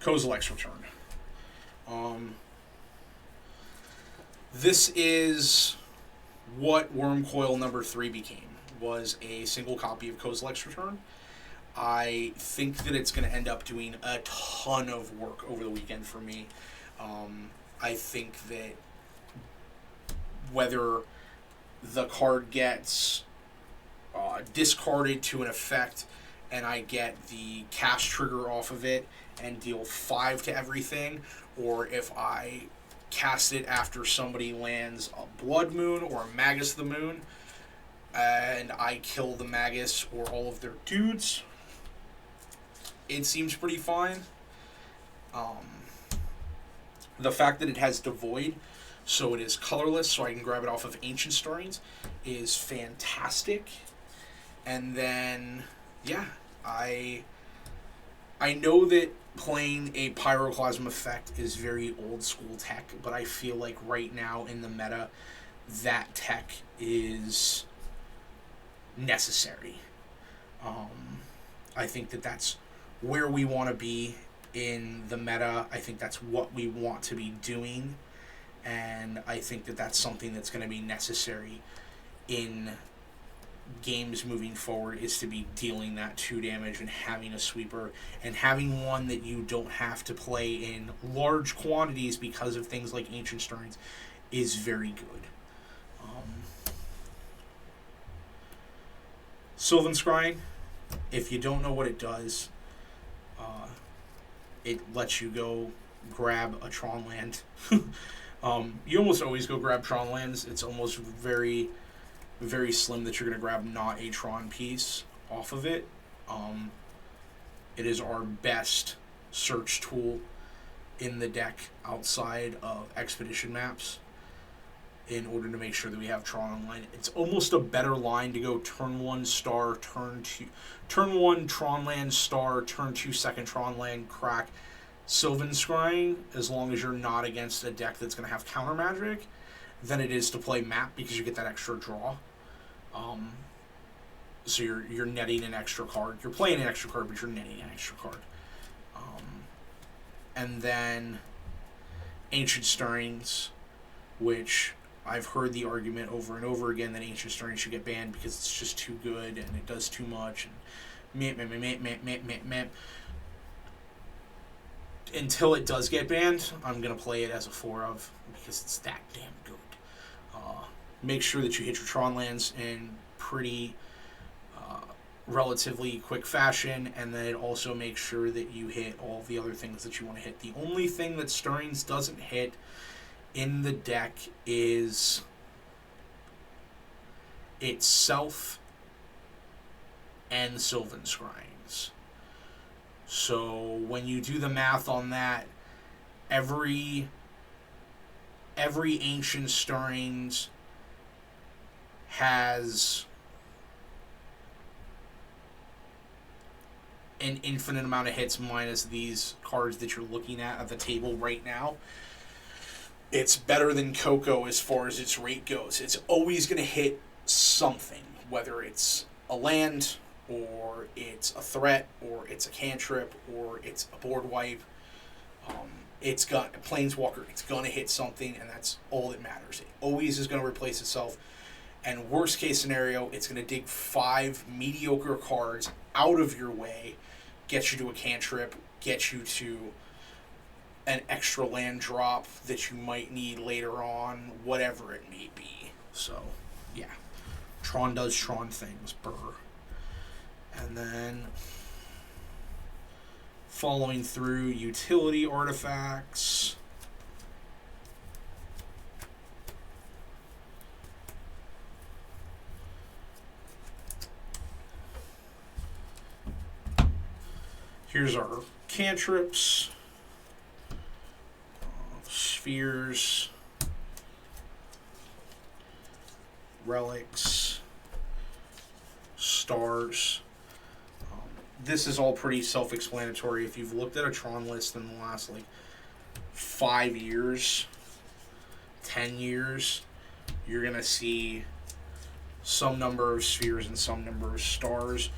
Kozilek's Return. This is what Worm Coil number 3 became, was a single copy of Kozilek's Return. I think that it's going to end up doing a ton of work over the weekend for me. I think that whether the card gets discarded to an effect and I get the cast trigger off of it and deal 5 to everything, or if I cast it after somebody lands a Blood Moon or a Magus the Moon and I kill the Magus or all of their dudes, it seems pretty fine. The fact that it has Devoid, so it is colorless, so I can grab it off of Ancient Stirrings, is fantastic. And then, yeah, I I know that playing a Pyroclasm effect is very old school tech, but I feel like right now in the meta, that tech is necessary. I think that that's where we want to be in the meta. I think that's what we want to be doing, and I think that that's something that's going to be necessary in games moving forward, is to be dealing that 2 damage and having a sweeper and having one that you don't have to play in large quantities because of things like Ancient Stirrings is very good. Sylvan Scrying, if you don't know what it does, it lets you go grab a Tron land. You almost always go grab Tron lands. It's almost very, very slim that you're going to grab not a Tron piece off of it. It is our best search tool in the deck outside of expedition maps in order to make sure that we have Tron online. It's almost a better line to go turn 1 star, turn 1 Tron land star, turn 2 second Tron land, crack Sylvan Scrying, as long as you're not against a deck that's going to have counter magic, than it is to play map, because you get that extra draw. So you're netting an extra card. You're playing an extra card, but you're netting an extra card. And then Ancient Stirrings, which I've heard the argument over and over again that Ancient Stirrings should get banned because it's just too good and it does too much. And until it does get banned, I'm going to play it as a 4 of, because it's that damn good. Make sure that you hit your Tron lands in pretty relatively quick fashion, and then it also makes sure that you hit all the other things that you want to hit. The only thing that Stirrings doesn't hit in the deck is itself and Sylvan Scryings. So when you do the math on that, every Ancient Stirrings has an infinite amount of hits minus these cards that you're looking at the table right now. It's better than Coco as far as its rate goes. It's always going to hit something, whether it's a land, or it's a threat, or it's a cantrip, or it's a board wipe. It's got a Planeswalker. It's going to hit something, and that's all that matters. It always is going to replace itself. And worst case scenario, it's going to dig 5 mediocre cards out of your way, get you to a cantrip, get you to an extra land drop that you might need later on, whatever it may be. So, yeah. Tron does Tron things, brr. And then following through, utility artifacts. Here's our cantrips, spheres, relics, stars. This is all pretty self-explanatory. If you've looked at a Tron list in the last 5 years, 10 years, you're going to see some number of spheres and some number of stars,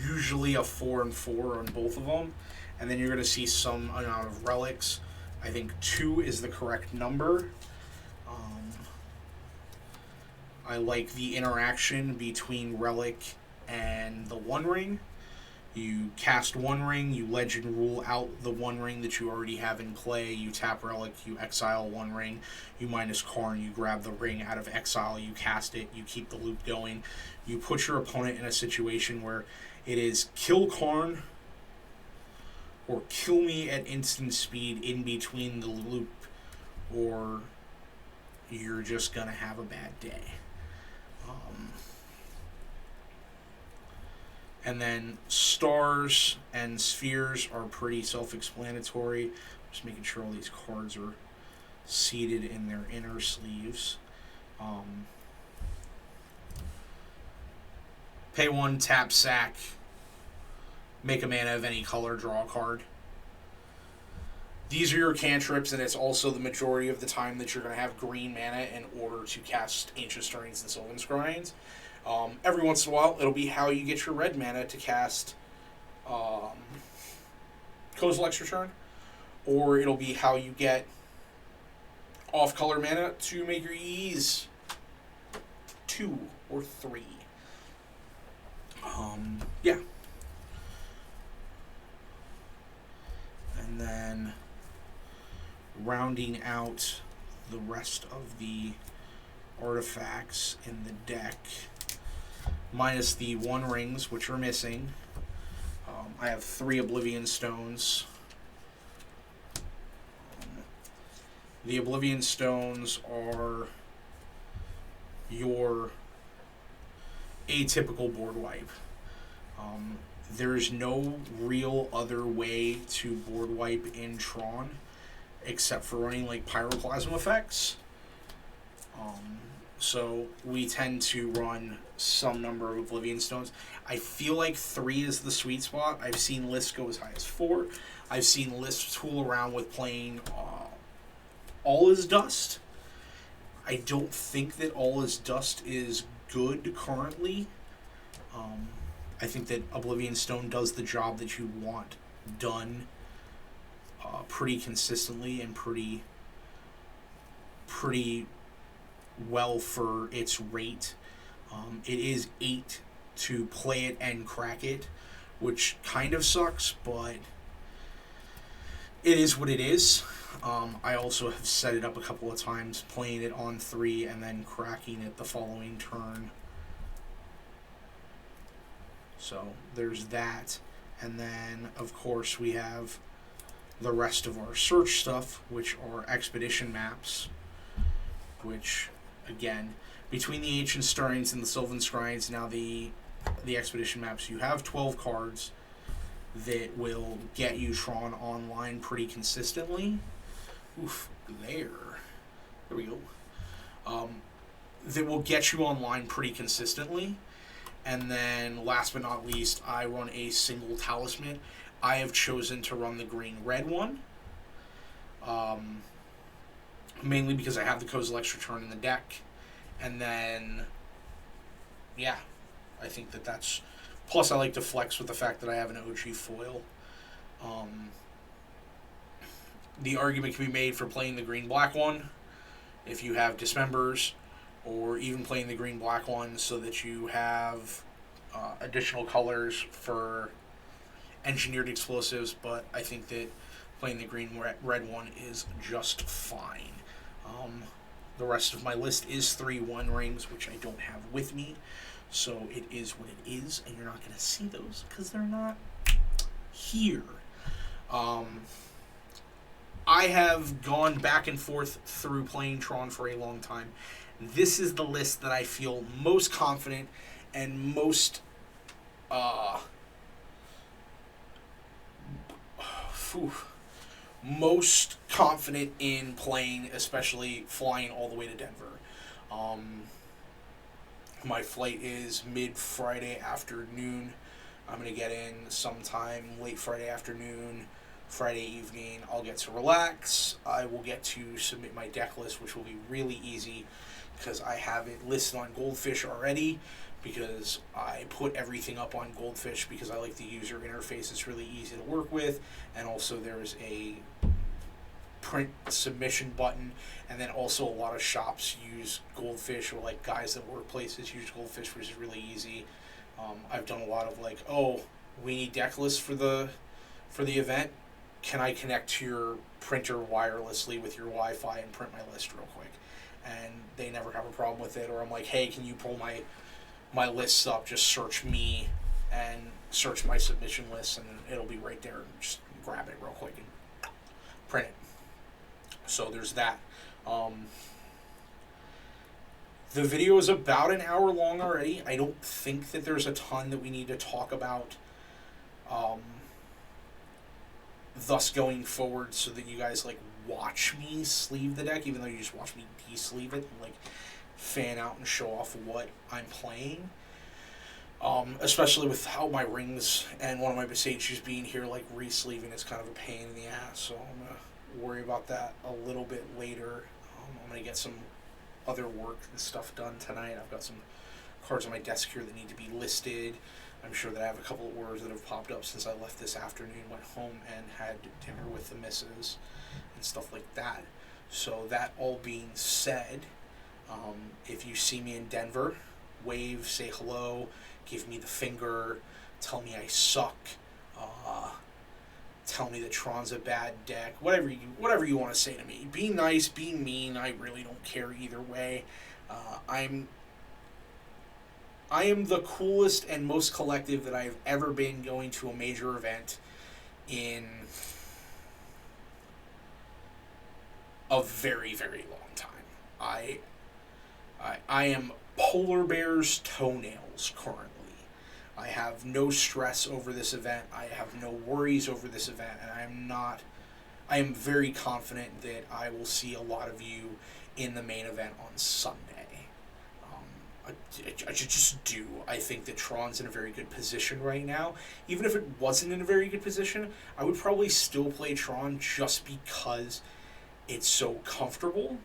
usually a 4 and 4 on both of them. And then you're going to see some amount of relics. I think 2 is the correct number. I like the interaction between relic and the One Ring. You cast One Ring, you legend rule out the One Ring that you already have in play, you tap relic, you exile One Ring, you minus Karn, you grab the ring out of exile, you cast it, you keep the loop going. You put your opponent in a situation where it is kill Karn or kill me at instant speed in between the loop, or you're just going to have a bad day. And then stars and spheres are pretty self-explanatory. Just making sure all these cards are seated in their inner sleeves. Pay 1, tap, sack. make a mana of any color, draw a card. These are your cantrips, and it's also the majority of the time that you're going to have green mana in order to cast Ancient Stirrings and Sylvan Scryings. Every once in a while, it'll be how you get your red mana to cast Kozilek's Return, or it'll be how you get off-color mana to make your EEs 2 or 3. Yeah. And then rounding out the rest of the artifacts in the deck, minus the 1 rings, which are missing. I have 3 Oblivion Stones. The Oblivion Stones are your atypical board wipe. There's no real other way to board wipe in Tron except for running like Pyroclasm effects. So we tend to run some number of Oblivion Stones. I feel like 3 is the sweet spot. I've seen lists go as high as 4. I've seen lists tool around with playing All Is Dust. I don't think that All Is Dust is good currently. I think that Oblivion Stone does the job that you want done pretty consistently and pretty well for its rate. It is 8 to play it and crack it, which kind of sucks, but it is what it is. I also have set it up a couple of times, playing it on 3 and then cracking it the following turn. So there's that. And then, of course, we have the rest of our search stuff, which are expedition maps, which, again, between the Ancient Stirrings and the Sylvan Scryings, now the expedition maps, you have 12 cards that will get you Tron online pretty consistently. Oof, there we go. That will get you online pretty consistently. And then, last but not least, I run a single talisman. I have chosen to run the green-red one. Mainly because I have the Kozilek's Return in the deck. And then, yeah, I think that that's... Plus, I like to flex with the fact that I have an OG foil. The argument can be made for playing the green-black one if you have Dismembers, or even playing the green-black one so that you have additional colors for engineered explosives, but I think that playing the green-red one is just fine. The rest of my list is 3 1 rings, which I don't have with me, so it is what it is, and you're not going to see those because they're not here. I have gone back and forth through playing Tron for a long time. This is the list that I feel most confident and most most confident in playing, especially flying all the way to Denver. My flight is mid-Friday afternoon. I'm going to get in sometime late Friday afternoon, Friday evening. I'll get to relax. I will get to submit my deck list, which will be really easy because I have it listed on Goldfish already, because I put everything up on Goldfish because I like the user interface. It's really easy to work with, and also there's a print submission button, and then also a lot of shops use Goldfish, or like guys that work places use Goldfish, which is really easy. I've done a lot of like, oh, we need deck lists for the event. Can I connect to your printer wirelessly with your Wi-Fi and print my list real quick? And they never have a problem with it. Or I'm like, hey, can you pull my lists up? Just search me and search my submission list, and it'll be right there. Just grab it real quick and print it. So there's that. The video is about an hour long already. I don't think that there's a ton that we need to talk about thus going forward, so that you guys like watch me sleeve the deck, even though you just watch me de-sleeve it and like fan out and show off what I'm playing. Especially with how my rings and one of my Besages being here, like re-sleeving is kind of a pain in the ass. So I'm gonna worry about that a little bit later. I'm gonna get some other work and stuff done tonight. I've got some cards on my desk here that need to be listed. I'm sure that I have a couple of orders that have popped up since I left this afternoon, went home and had dinner with the missus and stuff like that. So that all being said, if you see me in Denver, wave, say hello, give me the finger, tell me I suck, tell me that Tron's a bad deck, whatever you want to say to me. Be nice, be mean, I really don't care either way. I am the coolest and most collective that I've ever been going to a major event in a very, very long time. I am polar bear's toenails currently. I have no stress over this event. I have no worries over this event, and I am very confident that I will see a lot of you in the main event on Sunday. I just do. I think that Tron's in a very good position right now. Even if it wasn't in a very good position, I would probably still play Tron just because it's so comfortable.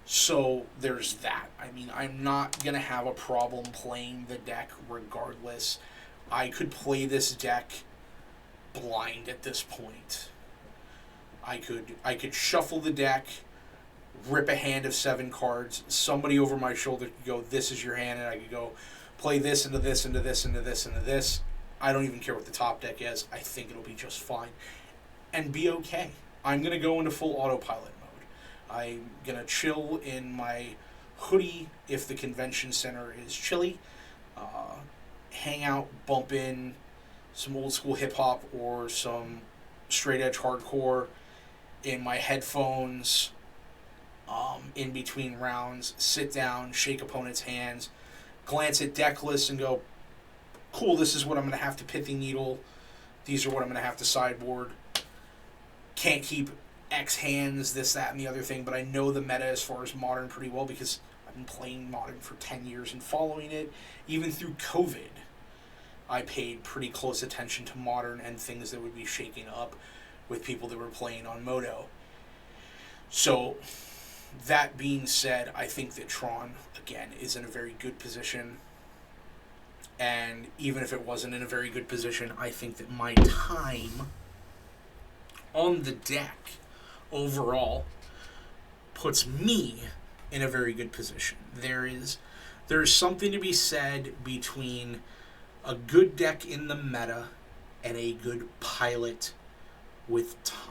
So there's that. I mean, I'm not going to have a problem playing the deck regardless. I could play this deck blind at this point. I could shuffle the deck, rip a hand of 7 cards, somebody over my shoulder could go, this is your hand, and I could go play this into this, into this, into this, into this. I don't even care what the top deck is. I think it'll be just fine. And be okay. I'm going to go into full autopilot mode. I'm going to chill in my hoodie if the convention center is chilly. Hang out, bump in some old school hip hop or some straight edge hardcore in my headphones, in between rounds, sit down, shake opponents' hands, glance at Decklist and go, cool, this is what I'm going to have to Pithy Needle. These are what I'm going to have to sideboard. Can't keep X hands, this, that, and the other thing, but I know the meta as far as Modern pretty well because I've been playing Modern for 10 years and following it. Even through COVID, I paid pretty close attention to Modern and things that would be shaking up with people that were playing on Moto. So, that being said, I think that Tron, again, is in a very good position. And even if it wasn't in a very good position, I think that my time on the deck overall puts me in a very good position. There's something to be said between a good deck in the meta and a good pilot with time.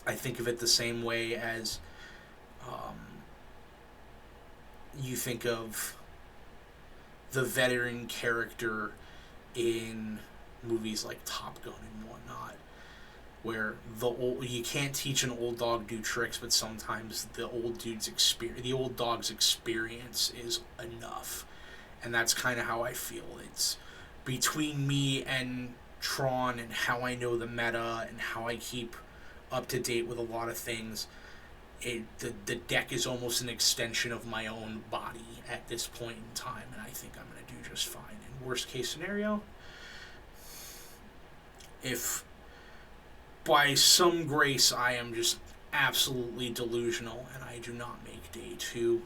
I think of it the same way as you think of the veteran character in movies like Top Gun and whatnot, where you can't teach an old dog do tricks, but sometimes the old dog's experience is enough, and that's kind of how I feel. It's between me and Tron and how I know the meta and how I keep up to date with a lot of things. The deck is almost an extension of my own body at this point in time, and I think I'm going to do just fine. In worst case scenario, if by some grace I am just absolutely delusional and I do not make day 2,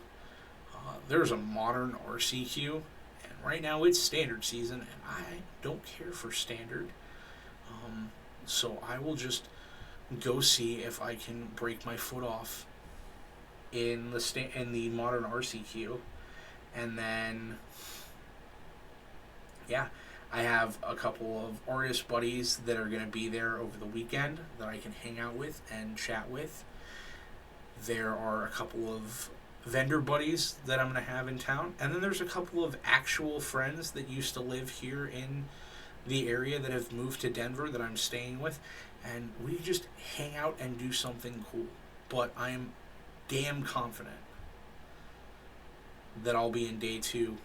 there's a Modern RCQ, and right now it's standard season, and I don't care for standard. So I will just go see if I can break my foot off in the Modern RCQ, and then I have a couple of artist buddies that are going to be there over the weekend that I can hang out with and chat with. There are a couple of vendor buddies that I'm going to have in town, and then there's a couple of actual friends that used to live here in the area that have moved to Denver that I'm staying with, and we just hang out and do something cool. But I'm damn confident that I'll be in day 2,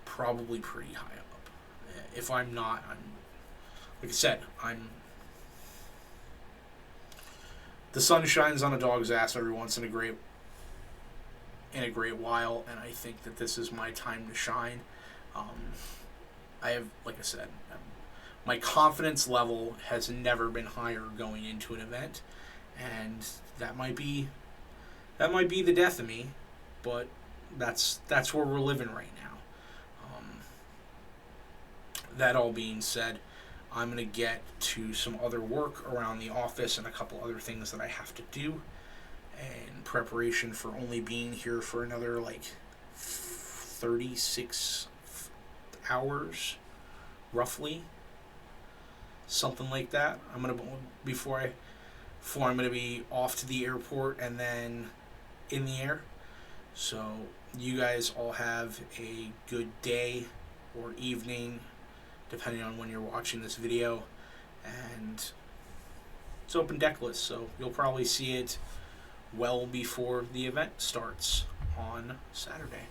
probably pretty high up. If I'm not, like I said, the sun shines on a dog's ass every once in a great in a great while, and I think that this is my time to shine. I have, like I said, my confidence level has never been higher going into an event, and that might be the death of me, but that's where we're living right now. That all being said, I'm going to get to some other work around the office and a couple other things that I have to do in preparation for only being here for another 36 hours, roughly. Something like that. I'm going to, before I'm going to be off to the airport and then in the air. So you guys all have a good day or evening, depending on when you're watching this video. And it's open Decklist, so you'll probably see it well before the event starts on Saturday.